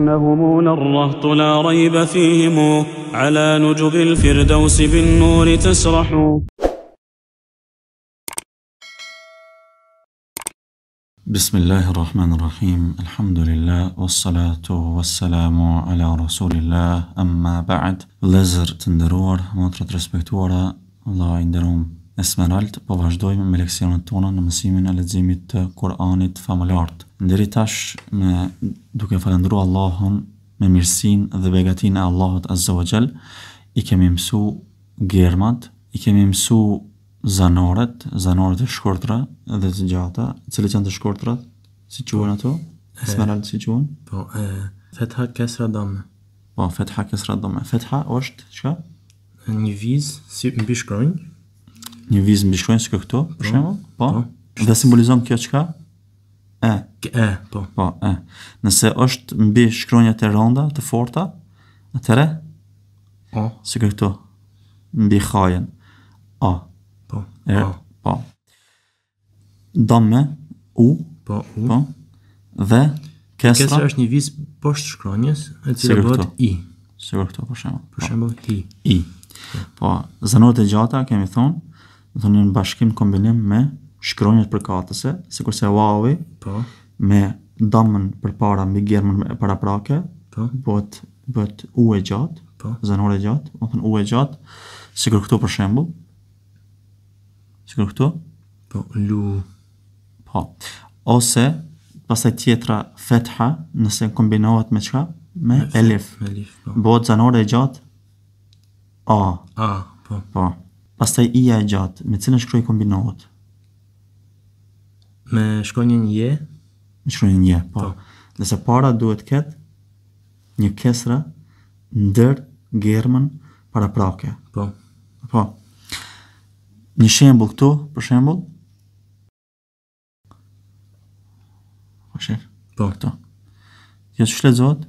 إنهم للرهط لا ريب فيهم على نجب الفردوس بالنور تسرح. بسم الله الرحمن الرحيم. الحمد لله والصلاة والسلام على رسول الله. أما بعد. Vëllezër të nderuar, motra të respektuara, Allah I nderom Esmerald, po vazhdojmë me leksionet tona në mësimin e leximit të Kur'anit famulart. Deri tash duke falendëruar Allahun me mirësinë dhe begatinë e Allahut Azza wa Jall, I kemi mësu germat, I kemi mësu zanoret e shkurtra dhe të gjata. Cilat janë të shkurtrat? Si quhen ato? Esmerald, si quhen? Po, fetha, kesra, damme. Po, fetha, kesra, damme. Fetha është çka? Një vizë si mbi shkronjë. Një vizë mbi shkronjë si këto, për shembull? Po. Dhe simbolizon kjo çka? Po. Po, Nëse është mbi shkronjat e rënda, të forta, atëre? Si këto. Mbi khajen. A. Po. Po. Damme, u. Po. Dhe kesra. Kesra është një vizë poshtë shkronjës, e cila bëhet I. Sigur këto, për shembull. Për shembull I. Po, zanoret e gjata kemi thonë, në bashkim kombinim me shkronjat përkatëse, sikurse wawi, po, me damën përpara mbi gjermën e paraprake, po, bëhet u e gjatë, po, zanore e gjatë, do të thënë u e gjatë, sikur këto për shembull. Sikur këto? Po, lu. Po. Ose pastaj tjetra fetha, nëse kombinohet me çka? Me elif. Po. Bëhet zanore e gjatë A. Po. Po. Pastaj I-ja e gjatë, me cilën shkronjë kombinohet? Me shkronjën je. Me shkronjën je, po. Dhe se para duhet ketë një kesra ndër germën paraprake. Po. Po. Një shembull këtu, për shembull. Po shef. Po. Këtu. Jo ç'është lexohet?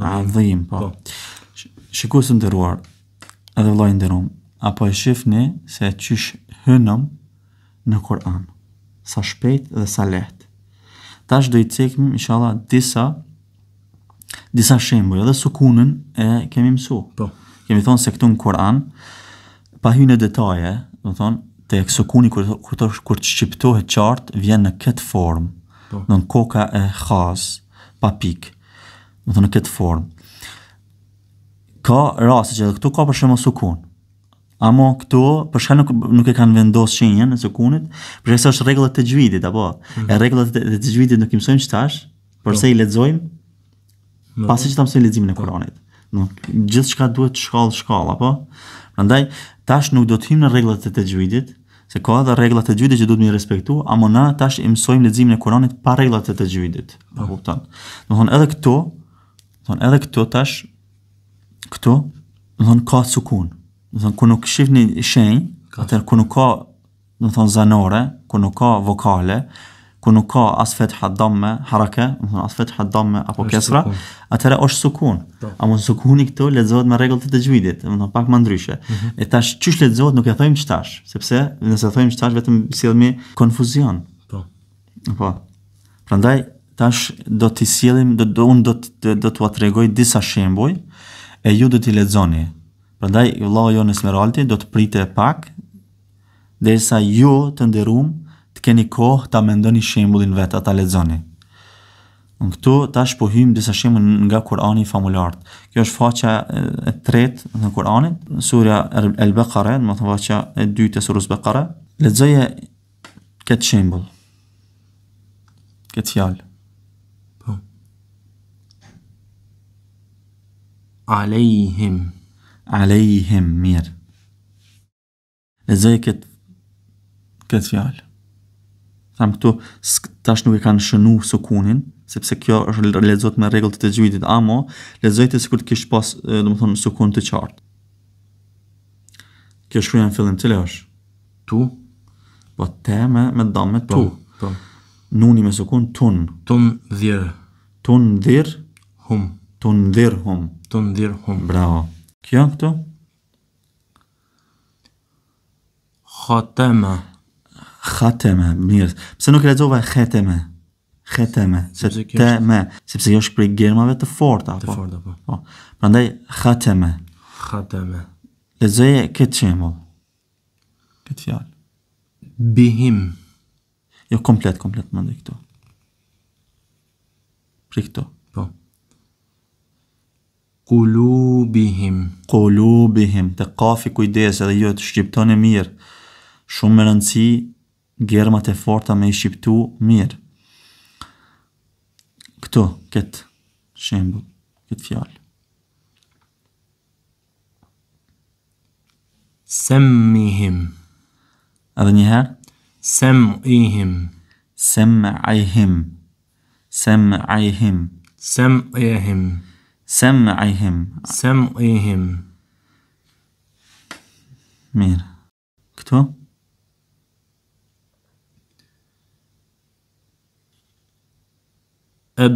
Adhim, po. Shikoj të nderuar, edhe vëllai nderuar, apo e shihni se çish hynëm në Kur'an, sa shpejt dhe sa lehtë. Tash do I cekim inshallah disa shembuj, edhe sukunën e kemi mësu. Po. Kemi thonë se këtu në Kur'an, pa hyrë në detaje, do thonë tek sukuni kur shqiptohet qartë vjen në këtë formë. Po. Në koka e khas, pa pikë. Do thonë në këtë formë. Ka raste që këtu ka për shembull sukun. Amo këtu për shkak nuk e kanë vendosur shenjën e sukunit, për shkak se është rregulla e tajvidit apo. E rregullat e tajvidit nuk I mësojmë çtash, përse I lexojmë pasi që ta mësojmë leximin e Kuranit. Gjithçka duhet shkallë apo. Prandaj tash nuk do të hym në rregullat e tajvidit, se ka edhe rregullat e tajvidit që duhet mi respektu, amo na tash I mësojmë leximin e Kuranit pa rregullat e tajvidit. Po kupton. Do thonë edhe këtu tash këtu, do thonë ka sukun. Do thonë ku nuk shihni shenjë, atëherë ku nuk ka, do thonë zanore, ku nuk ka vokale, ku nuk ka as fetha damme, harake, do thonë as fetha damme apo kesra, atëherë është sukun. Amo sukuni këtu lexohet me rregullat e tajvidit, do thonë pak më ndryshe. E tash çish lexohet nuk e thojmë çtash, sepse nëse thojmë çtash vetëm sillemi konfuzion. Po. Prandaj tash do t'i sjellim, unë do t'ua tregoj disa shembuj e ju do t'i lexoni. Prandaj vëllau jon Esmeraldi do të prite pak derisa ju të nderuam të keni kohë ta mendoni shembullin vet ata lexoni. Unë këtu tash po hym disa shembuj nga Kurani famulart. Kjo është faqja e 3 në Kuranit, sura Al-Baqara, do të thonë faqja e 2 e surës Baqara. Lexoje këtë shembull. Këtë fjalë. Po. Alejhim, mirë. Lexoje këtë fjalë. Tham këtu tash nuk e kanë shënu sukunin, sepse kjo është lexohet me rregullat e tajvidit, amo lexojte sikur të kish pas, domethënë sukun të qartë. Kjo shkruaj në fillim cila është? Tu. Po te me damme tu. Po. Nuni me sukun tun. Tunzir. Tunzirhum. Bravo. Kjo këtu? Khatama. Khateme, mirë. Pse nuk e lexova kheteme? Kheteme, Sepse kjo teme, sepse kjo është prej germave të forta, Të forta, po. Po. Prandaj khateme. Khatame. Lexoje këtë shembull. Këtë fjalë. Bihim. Jo komplet mendoj këtu. Prej këtu. Po. Kulubihim. Qulubihim, të kafi kujdes edhe jo të shqiptoni mirë. Shumë me rëndësi germat e forta me i shqiptu mirë. Këtu, këtë shembull, këtë fjalë. Semmihim. Edhe një herë, Sem'ihim. sem'ajhim. Sem'ajhim. Sem'ihim. Sem'ajhim. Sem'ihim. Mirë. Këtu?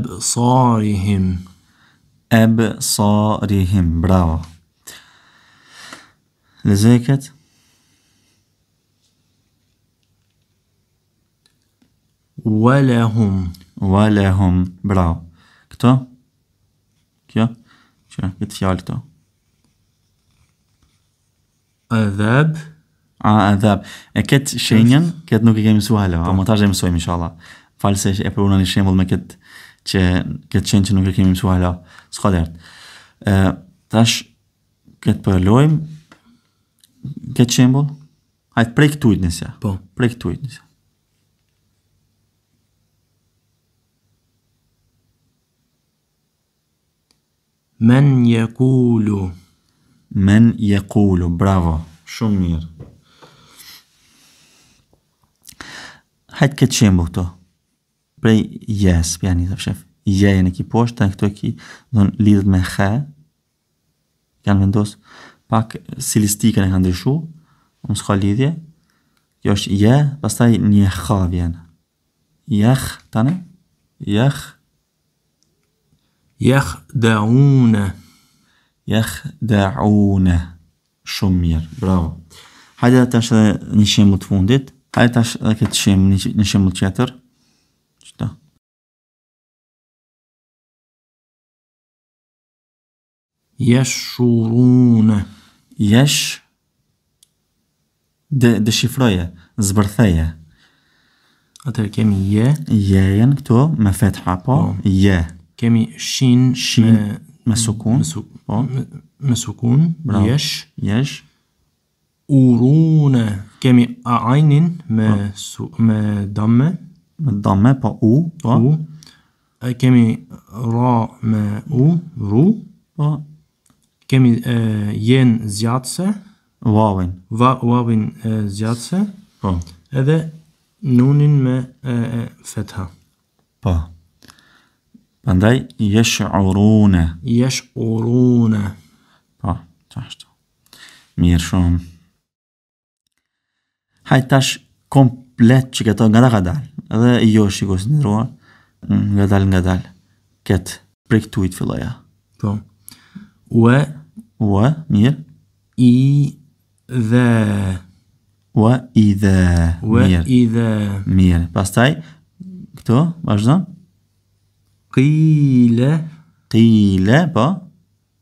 Absarihim. Absarihim. Bravo. Lexoje këtë. Walahum. Walahum. Bravo. Këtu? Kjo? Që, këtë fjalë këtu. Adhab. Adhab. E këtë shenjën, këtë nuk e kemi mësuar hala, ama tash e mësojmë inshallah. Falë se e përuna një shembull me këtë këtë shenjë që nuk e kemi mësuar hala. S'ka dert. Tash këtë përlojmë këtë shembull. Hajtë prej këtujt nësja. Po. Prej këtujt nësja. Men yakulu. Men yaqulu. Bravo. Shumë mirë. Hajtë këtë shembull këto. Prej yes, pjani të fshef. Jejen e ki poshtë, të në këto e ki lidhët me khe. Kanë vendos pak stilistikën e kanë ndryshu. Më s'ka lidhje. Kjo është je, pastaj një kha vjen. Jekh, tane? Jekh. Yakhda'una. Yakhda'una. Shumë mirë, bravo. Hajde tash edhe një shembull të fundit. Hajde tash edhe këtë shembull, një shembull tjetër. Çto? Yashuruna. Jesh dëshifroje, zbërtheje. Atëherë kemi je, Jejen këtu me fetha, po? Je. kemi shin Me sukun. Po. Me sukun, Bravo. yesh. Jesh. Uruna. Kemi ajnin me damme. Me damme, po u, po? U. Kemi ra me u, ru. Po. Kemi jen zjatëse, Wawin. wawin zjatëse, Po. edhe nunin me fetha. Po. Prandaj yash'uruna. Yash'uruna. Po, qashtu. Mirë shumë. Hajtë tash komplet që këto nga dal. Edhe jo shikos në ndruar. Nga dal. Këtë prej këtujt filloja. Po. Wa Ua, mirë. i dhe. Ua, i dhe. Wa Mirë. i dhe. Mirë. Pastaj, këto, vazhdo. Qile Qile, po?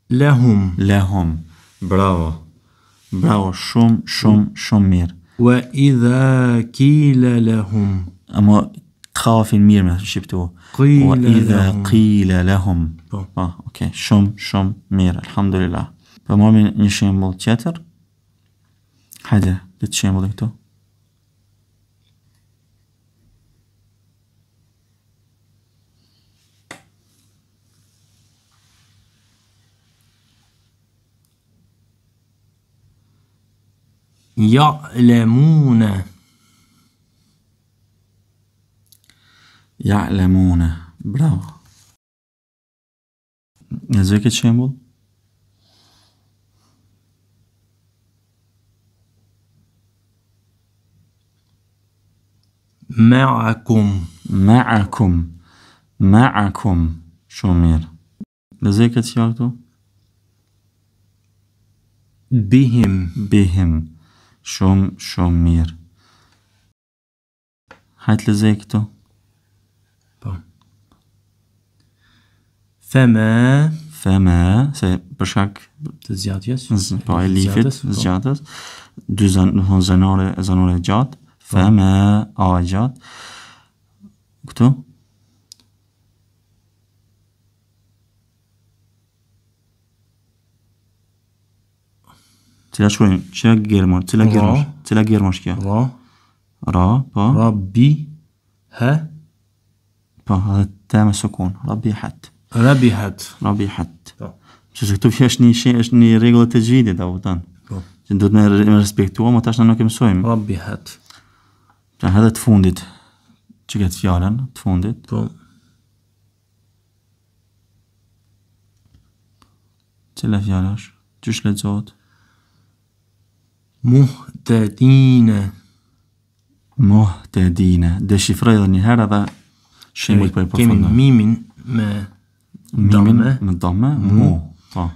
lahum. Lehum. Bravo. Bravo, shumë mirë. Wa idha qila lahum. Amo, kafin mirë me shqiptu. Qila Wa idha lahum. qila lahum. Po. Po, okay, shumë mirë, alhamdulillah. Po marrëm një shembull tjetër. Hajde, le të shembull këtu. Ya'lamuna. Ya'lamuna. Bravo. Nëzë këtë shembull? Ma'akum. Ma'akum. Shumë mirë. Nëzë këtë fjallë këtu? Bihim. Bihim. Shumë mirë. Hajt lezej këtu. Po. Fema, Se për shkak të zgjatjes. po e lifit, zgjatës. Dy zanore gjatë. Fema, a e gjatë. Këtu. Cila shkruajmë? Cila gjermë është kjo? Ra, po. Rabbi, he, Po, edhe te me sukun. Rabihat. rabihat. Po. Që se këtu është një rregull të gjidit, a kupton? Po. Që duhet me respektua, më tash na nuk e mësojmë. Rabihat. Pra edhe të fundit, që këtë fjallën, të fundit. Po. Cila fjallë është? Qysh lexohet? Muhtedine. Deshifroj edhe një herë edhe shembull për Kemi përfundon. mimin me damme. Me damme, mu. Po.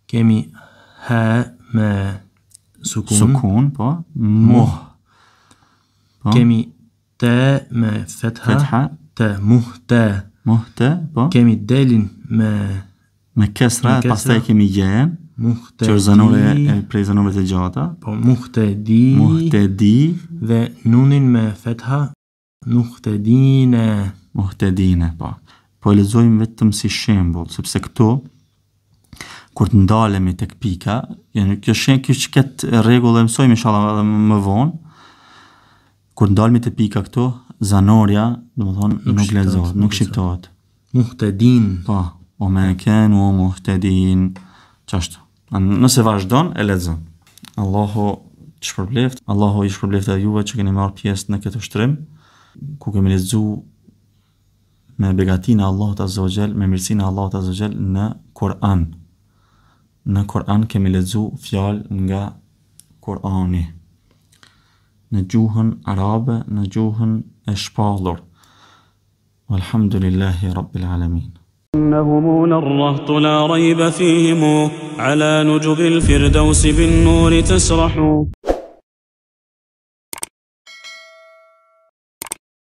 Kemi he me sukun. Sukun, po. Muh. Po. Kemi te me fetha. Fetha. Te, muhte. Muhte, po. Kemi delin Me kesra, pastaj kemi jen, muhte që është zanore prej zanore të gjata. Po, muhtedi. Muhtedi. Dhe nunin me fetha. Muhtedine. Muhtedine, po. Po e lexojmë vetëm si shembull, sepse këtu kur të ndalemi tek pika, kjo këtë rregull e mësojmë inshallah edhe më vonë. Kur ndalemi te pika këtu, zanoria, domethënë nuk lexohet, nuk shqiptohet. Muhtedin. Po, o me kanu muhtedin. Qashtu. Nëse vazhdon, e lexon. Allahu i shpërbleft edhe juve që keni marrë pjesë në këtë ushtrim, ku kemi lexu me begatinë e Allahut Azza wa Jall, me mirësinë e Allahut Azza wa Jall në Kur'an. Në Kur'an kemi lexu fjalë nga Kur'ani. Në gjuhën arabe, në gjuhën e shpallur. Walhamdulillahi Rabbil Alamin. إنهم الرهط لا ريب فيهم على نجب الفردوس بالنور تسرح